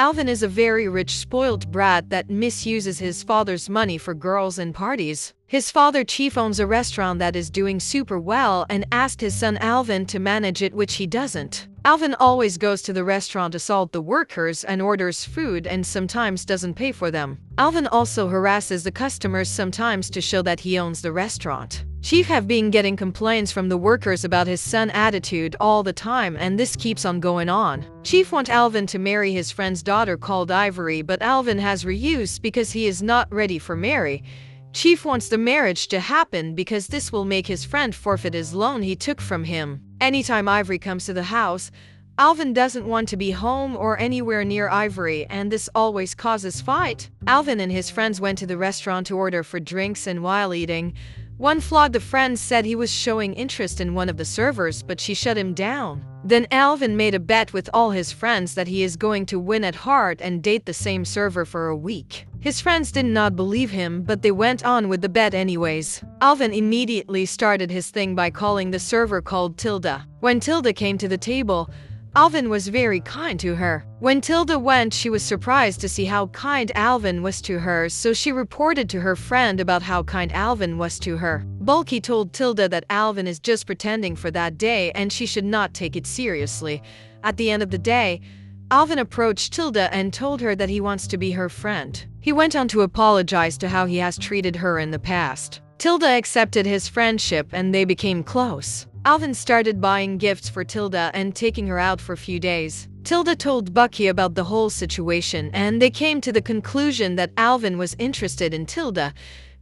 Alvin is a very rich spoiled brat that misuses his father's money for girls and parties. His father Chief owns a restaurant that is doing super well and asked his son Alvin to manage it, which he doesn't. Alvin always goes to the restaurant to assault the workers and orders food and sometimes doesn't pay for them. Alvin also harasses the customers sometimes to show that he owns the restaurant. Chief have been getting complaints from the workers about his son attitude all the time, and this keeps on going on. Chief wants Alvin to marry his friend's daughter called Ivory, but Alvin has refused because he is not ready for marry. Chief wants the marriage to happen because this will make his friend forfeit his loan he took from him. Anytime Ivory comes to the house, Alvin doesn't want to be home or anywhere near Ivory, and this always causes fight. Alvin and his friends went to the restaurant to order for drinks, and while eating, one flogged the friend said he was showing interest in one of the servers, but she shut him down. Then Alvin made a bet with all his friends that he is going to win at heart and date the same server for a week. His friends did not believe him, but they went on with the bet anyways. Alvin immediately started his thing by calling the server called Tilda. When Tilda came to the table, Alvin was very kind to her. When Tilda went, she was surprised to see how kind Alvin was to her, so she reported to her friend about how kind Alvin was to her. Bulky told Tilda that Alvin is just pretending for that day and she should not take it seriously. At the end of the day, Alvin approached Tilda and told her that he wants to be her friend. He went on to apologize to how he has treated her in the past. Tilda accepted his friendship and they became close. Alvin started buying gifts for Tilda and taking her out for a few days. Tilda told Bucky about the whole situation and they came to the conclusion that Alvin was interested in Tilda.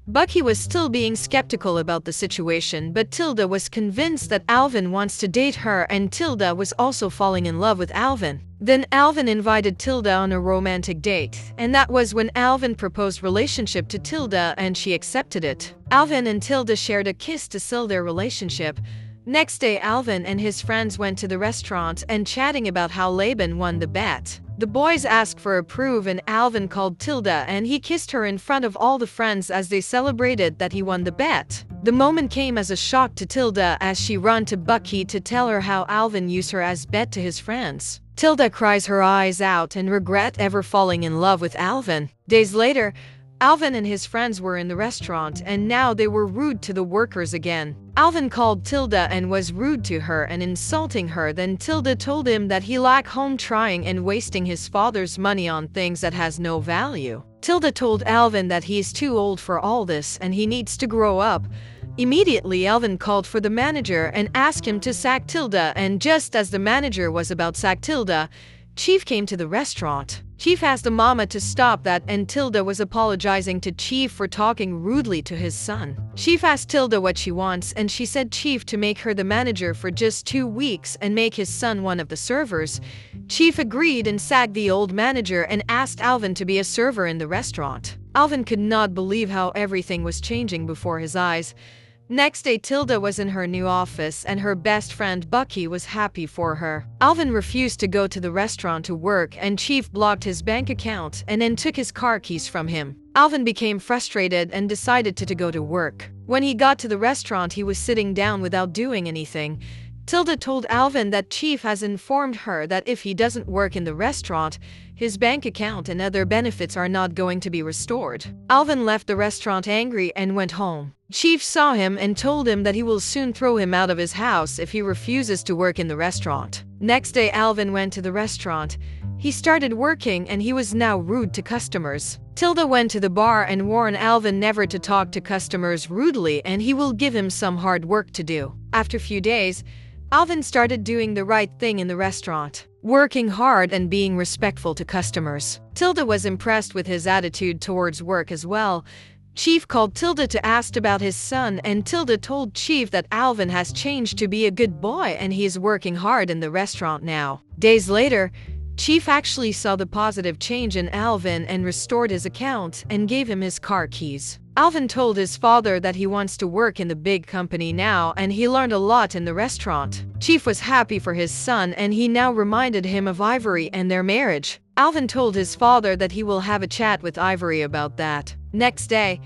Bucky was still being skeptical about the situation, but Tilda was convinced that Alvin wants to date her, and Tilda was also falling in love with Alvin. Then Alvin invited Tilda on a romantic date, and that was when Alvin proposed relationship to Tilda and she accepted it. Alvin and Tilda shared a kiss to seal their relationship. Next day, Alvin and his friends went to the restaurant and chatting about how Laban won the bet. The boys asked for a proof and Alvin called Tilda and he kissed her in front of all the friends as they celebrated that he won the bet. The moment came as a shock to Tilda as she ran to Bucky to tell her how Alvin used her as bet to his friends. Tilda cries her eyes out and regret ever falling in love with Alvin. Days later, Alvin and his friends were in the restaurant and now they were rude to the workers again. Alvin called Tilda and was rude to her and insulting her. Then Tilda told him that he lacked home trying and wasting his father's money on things that has no value. Tilda told Alvin that he is too old for all this and he needs to grow up. Immediately, Alvin called for the manager and asked him to sack Tilda, and just as the manager was about to sack Tilda, Chief came to the restaurant. Chief asked the mama to stop that and Tilda was apologizing to Chief for talking rudely to his son. Chief asked Tilda what she wants and she said Chief to make her the manager for just 2 weeks and make his son one of the servers. Chief agreed and sacked the old manager and asked Alvin to be a server in the restaurant. Alvin could not believe how everything was changing before his eyes. Next day, Tilda was in her new office and her best friend Bucky was happy for her. Alvin refused to go to the restaurant to work and Chief blocked his bank account and then took his car keys from him. Alvin became frustrated and decided to go to work. When he got to the restaurant, he was sitting down without doing anything. Tilda told Alvin that Chief has informed her that if he doesn't work in the restaurant, his bank account and other benefits are not going to be restored. Alvin left the restaurant angry and went home. Chief saw him and told him that he will soon throw him out of his house if he refuses to work in the restaurant. Next day, Alvin went to the restaurant. He started working and he was now rude to customers. Tilda went to the bar and warned Alvin never to talk to customers rudely and he will give him some hard work to do. After a few days, Alvin started doing the right thing in the restaurant, working hard and being respectful to customers. Tilda was impressed with his attitude towards work as well. Chief called Tilda to ask about his son and Tilda told Chief that Alvin has changed to be a good boy and he is working hard in the restaurant now. Days later, Chief actually saw the positive change in Alvin and restored his account and gave him his car keys. Alvin told his father that he wants to work in the big company now and he learned a lot in the restaurant. Chief was happy for his son and he now reminded him of Ivory and their marriage. Alvin told his father that he will have a chat with Ivory about that. Next day,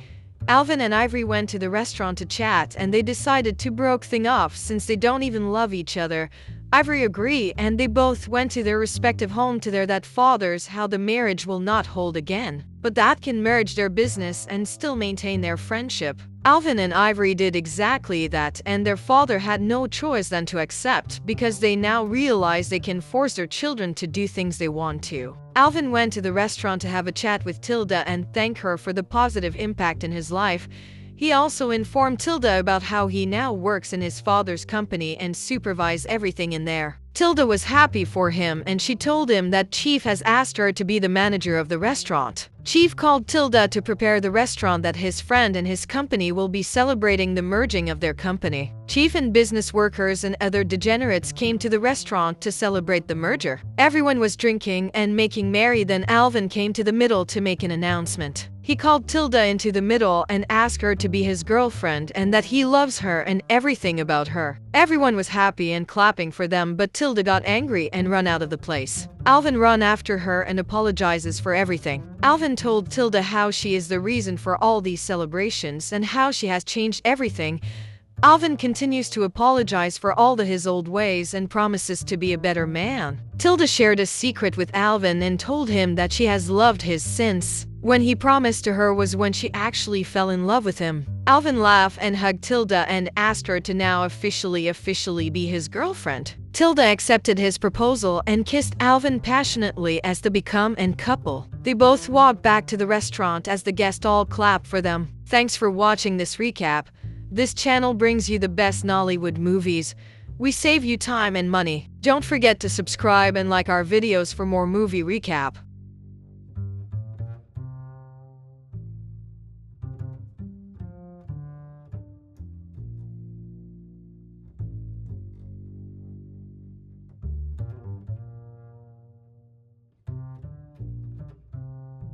Alvin and Ivory went to the restaurant to chat and they decided to break things off since they don't even love each other. Ivory agreed, and they both went to their respective home to their fathers. How the marriage will not hold again, but that can merge their business and still maintain their friendship. Alvin and Ivory did exactly that, and their father had no choice than to accept, because they now realize they can force their children to do things they want to. Alvin went to the restaurant to have a chat with Tilda and thank her for the positive impact in his life. He also informed Tilda about how he now works in his father's company and supervises everything in there. Tilda was happy for him, and she told him that Chief has asked her to be the manager of the restaurant. Chief called Tilda to prepare the restaurant that his friend and his company will be celebrating the merging of their company. Chief and business workers and other degenerates came to the restaurant to celebrate the merger. Everyone was drinking and making merry. Then Alvin came to the middle to make an announcement. He called Tilda into the middle and asked her to be his girlfriend and that he loves her and everything about her. Everyone was happy and clapping for them, but Tilda got angry and ran out of the place. Alvin ran after her and apologizes for everything. Alvin told Tilda how she is the reason for all these celebrations and how she has changed everything. Alvin continues to apologize for all his old ways and promises to be a better man. Tilda shared a secret with Alvin and told him that she has loved him since when he promised to her was when she actually fell in love with him. Alvin laughed and hugged Tilda and asked her to now officially be his girlfriend. Tilda accepted his proposal and kissed Alvin passionately as they become a couple. They both walked back to the restaurant as the guests all clapped for them. Thanks for watching this recap. This channel brings you the best Nollywood movies. We save you time and money. Don't forget to subscribe and like our videos for more movie recap.